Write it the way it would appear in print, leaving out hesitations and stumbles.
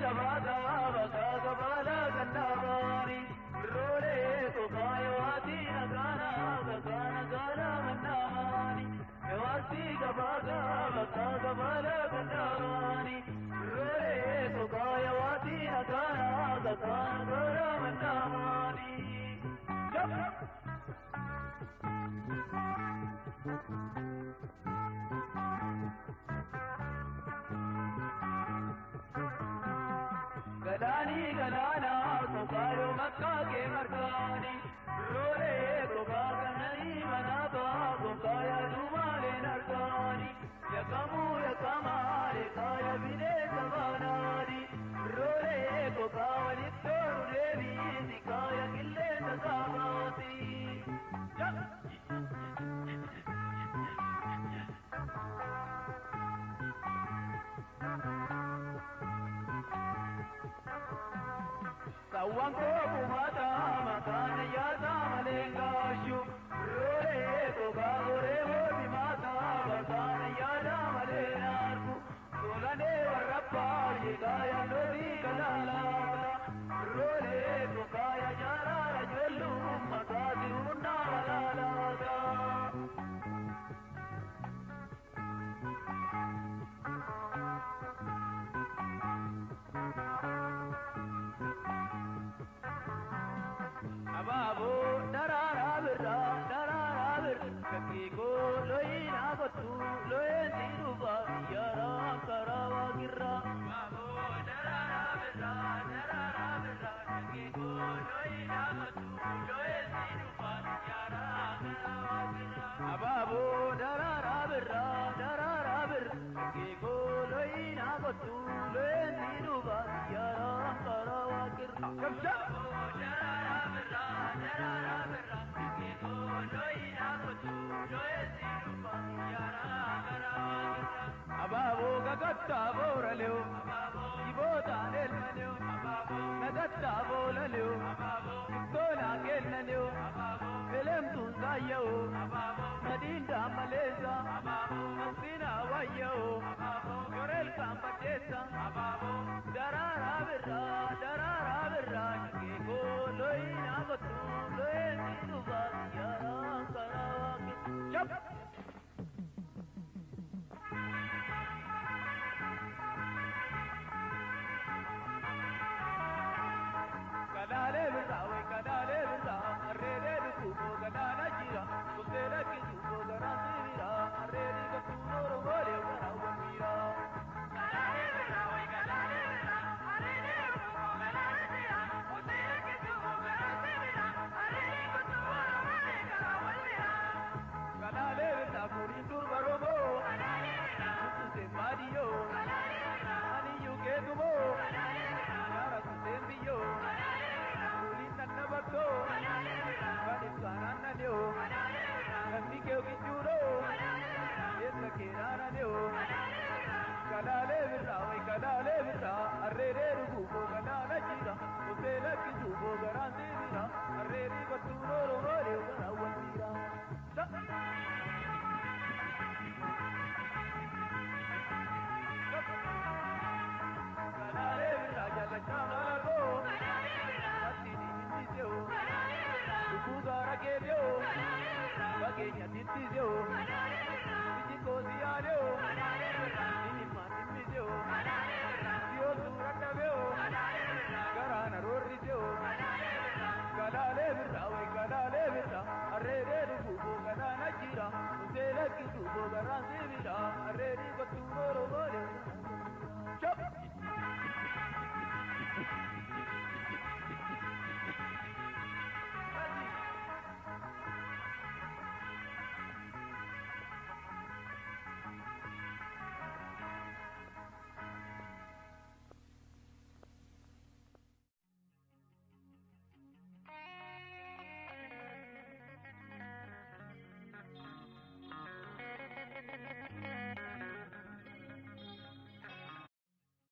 Gabaga baga gabala gandabani role ko kayawati nagana gana gana mandamani yawati gabaga baga gabala gandabani role ko kayawati nagana gana gana mandamani Gadani gadana kukayo makka ke markani role kukaganani manaba kukaya dumale narkani yakamare kaya bine savanani role kukawali toru devi nikaya gille tasavati Kawanko kumata makana yata malengashu role ko gagore ho bimata makana yata malenarku solane warappa yigaya lodi kalala role ko kaya jara rajulu makati unna malala Ababo darara birra kakiko loina batu loe diruba yara karawa girra Ababo darara birra kakiko loina batu loe diruba yara karawa girra Ababo darara birra kakiko loina batu loe diruba yara karawa girra Kabsa Ababo gagatta boraleo ibota nelmaneo nagatta bolaleo tola kelnaleo belem tunzayo madinda maleza asina wayo yorel kampatesa